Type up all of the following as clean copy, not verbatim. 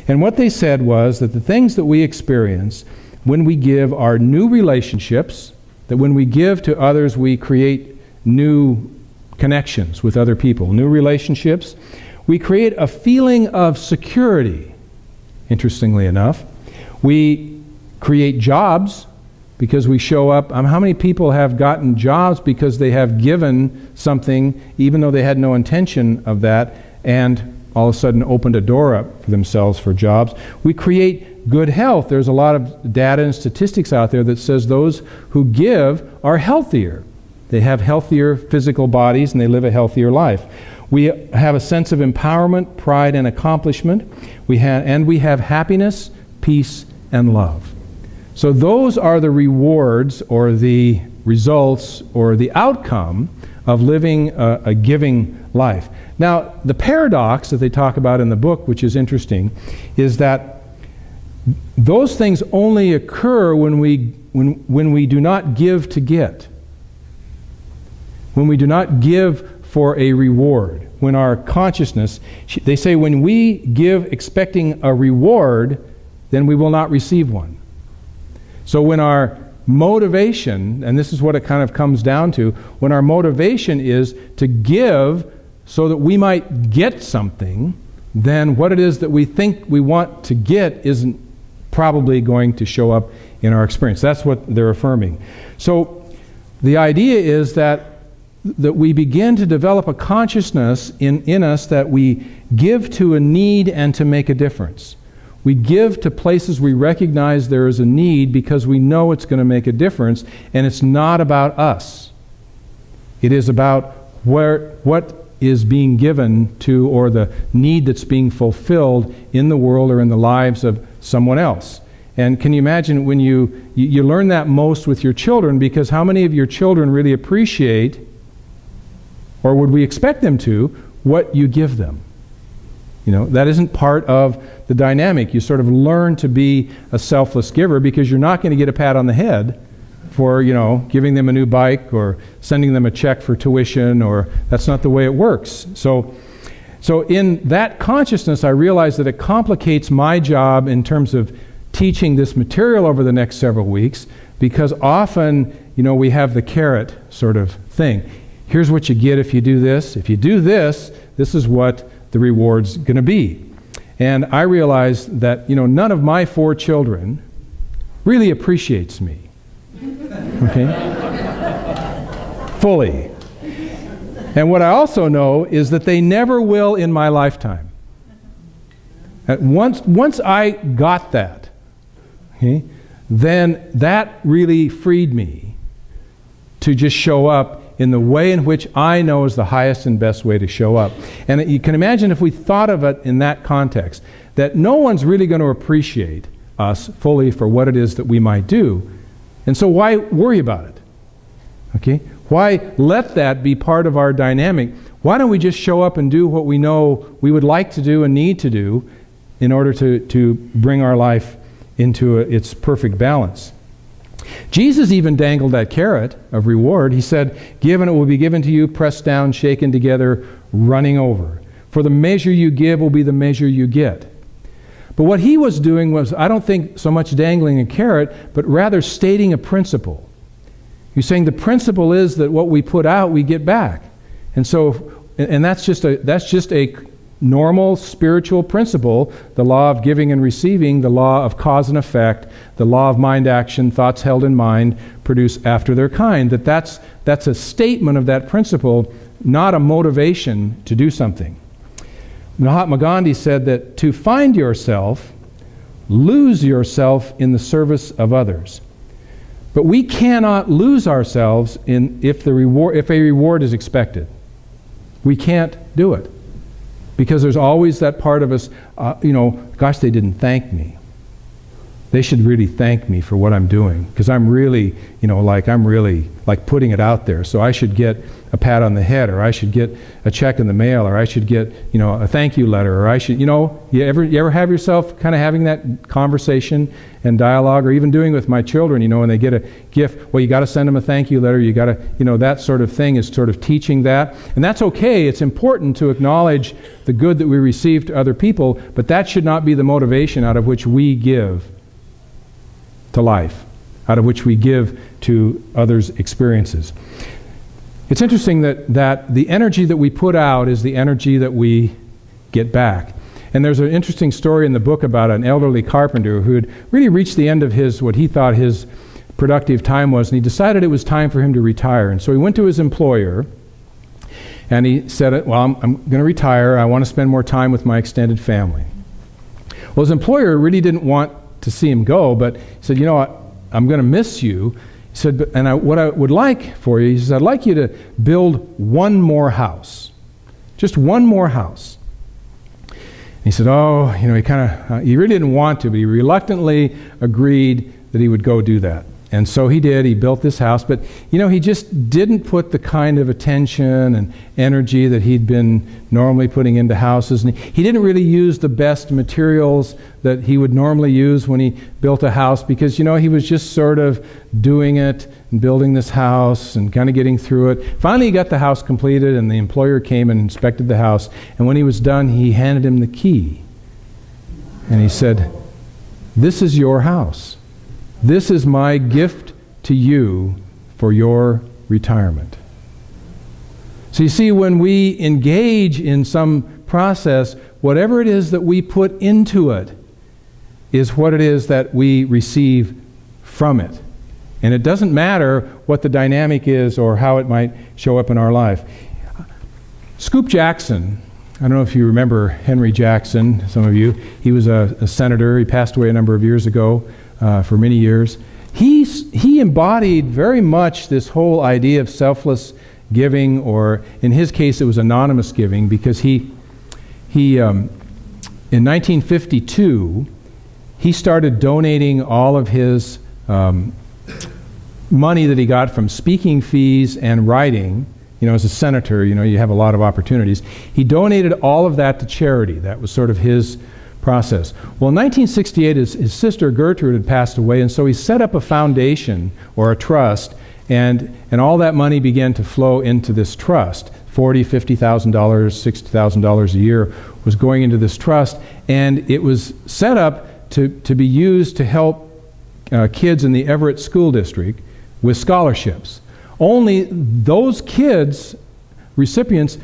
And what they said was that the things that we experience when we give are new relationships, that when we give to others we create new connections with other people, new relationships. We create a feeling of security, interestingly enough. We create jobs because we show up. How many people have gotten jobs because they have given something even though they had no intention of that, and all of a sudden opened a door up for themselves for jobs? We create good health. There's a lot of data and statistics out there that says those who give are healthier. They have healthier physical bodies and they live a healthier life. We have a sense of empowerment, pride, and accomplishment. We have happiness, peace, and love. So those are the rewards or the results or the outcome of living a giving life. Now, the paradox that they talk about in the book, which is interesting, is that those things only occur when we do not give to get. When we do not give for a reward. When our consciousness, they say when we give expecting a reward, then we will not receive one. So when our motivation, and this is what it kind of comes down to, when our motivation is to give so that we might get something, then what it is that we think we want to get isn't probably going to show up in our experience. That's what they're affirming. So the idea is that we begin to develop a consciousness in us that we give to a need and to make a difference. We give to places we recognize there is a need because we know it's going to make a difference, and it's not about us. It is about what is being given to, or the need that's being fulfilled in the world or in the lives of someone else. And can you imagine when you learn that most with your children, because how many of your children really appreciate, or would we expect them to, what you give them? You know, that isn't part of the dynamic. You sort of learn to be a selfless giver because you're not going to get a pat on the head for, you know, giving them a new bike or sending them a check for tuition, or that's not the way it works. So in that consciousness, I realize that it complicates my job in terms of teaching this material over the next several weeks, because often, you know, we have the carrot sort of thing. Here's what you get if you do this. If you do this, this is what the reward's going to be. And I realize that, you know, none of my 4 children really appreciates me. Okay? Fully. And what I also know is that they never will in my lifetime. Once I got that, okay, then that really freed me to just show up in the way in which I know is the highest and best way to show up. And you can imagine if we thought of it in that context, that no one's really going to appreciate us fully for what it is that we might do. And so why worry about it? Okay? Why let that be part of our dynamic? Why don't we just show up and do what we know we would like to do and need to do in order to bring our life into its perfect balance? Jesus even dangled that carrot of reward. He said, "Give and it will be given to you, pressed down, shaken together, running over. For the measure you give will be the measure you get." But what he was doing was, I don't think so much dangling a carrot, but rather stating a principle. He's saying the principle is that what we put out, we get back. And so, and that's just a normal spiritual principle, the law of giving and receiving, the law of cause and effect, the law of mind action, thoughts held in mind produce after their kind. That's a statement of that principle, not a motivation to do something. Mahatma Gandhi said that to find yourself, lose yourself in the service of others. But we cannot lose ourselves if a reward is expected. We can't do it. Because there's always that part of us, you know, gosh, they didn't thank me. they should really thank me for what I'm doing, because I'm really, I'm really like putting it out there. So I should get a pat on the head, or I should get a check in the mail, or I should get, a thank you letter, or I should, you ever have yourself kind of having that conversation and dialogue, or even doing with my children, when they get a gift, well, you got to send them a thank you letter, you got to, that sort of thing is sort of teaching that. And that's okay. It's important to acknowledge the good that we receive to other people, but that should not be the motivation out of which we give to life, out of which we give to others' experiences. It's interesting that the energy that we put out is the energy that we get back. And there's an interesting story in the book about an elderly carpenter who had really reached the end of what he thought his productive time was, and he decided it was time for him to retire. And so he went to his employer, and he said, well, I'm going to retire. I want to spend more time with my extended family. Well, his employer really didn't want to see him go, but he said, I'm going to miss you. He said, what I would like for you, he says, I'd like you to build one more house. Just one more house. And he said, he really didn't want to, but he reluctantly agreed that he would go do that. And so he did. He built this house, but he just didn't put the kind of attention and energy that he'd been normally putting into houses. And he didn't really use the best materials that he would normally use when he built a house, because he was just sort of doing it and building this house and kind of getting through it. Finally, he got the house completed, and the employer came and inspected the house. And when he was done, he handed him the key, and he said, "This is your house. This is my gift to you for your retirement." So you see, when we engage in some process, whatever it is that we put into it is what it is that we receive from it. And it doesn't matter what the dynamic is or how it might show up in our life. Scoop Jackson, I don't know if you remember Henry Jackson, some of you. He was a senator. He passed away a number of years ago. For many years. He embodied very much this whole idea of selfless giving, or in his case it was anonymous giving, because in 1952 he started donating all of his money that he got from speaking fees and writing. As a senator, you have a lot of opportunities. He donated all of that to charity. That was sort of his process. Well, in 1968, his sister Gertrude had passed away, and so he set up a foundation or a trust, and all that money began to flow into this trust. $40,000, $50,000, $60,000 a year was going into this trust, and it was set up to be used to help kids in the Everett School District with scholarships. Only those kids, recipients,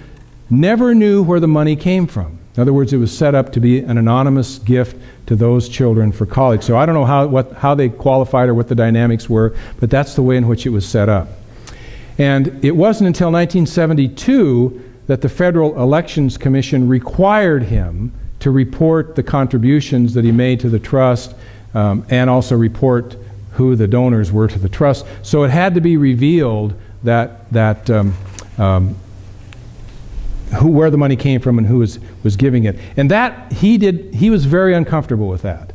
never knew where the money came from. In other words, it was set up to be an anonymous gift to those children for college. So I don't know how they qualified or what the dynamics were, but that's the way in which it was set up. And it wasn't until 1972 that the Federal Elections Commission required him to report the contributions that he made to the trust, and also report who the donors were to the trust. So it had to be revealed where the money came from and who was giving it. And that he was very uncomfortable with that.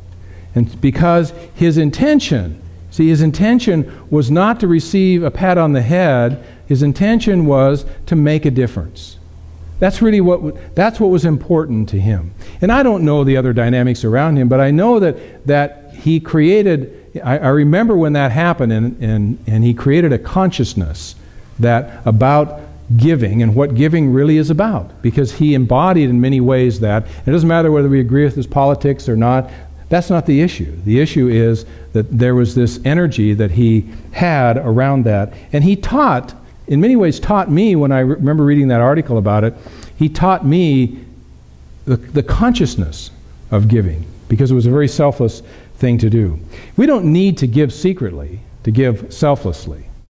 And because his intention was not to receive a pat on the head. His intention was to make a difference. That's really what was important to him. And I don't know the other dynamics around him, but I know that he created, I remember when that happened, and he created a consciousness about giving and what giving really is about, because he embodied in many ways that. It doesn't matter whether we agree with his politics or not. That's not the issue. The issue is that there was this energy that he had around that. And he taught, in many ways taught me, when I remember reading that article about it, he taught me the consciousness of giving, because it was a very selfless thing to do. We don't need to give secretly, to give selflessly.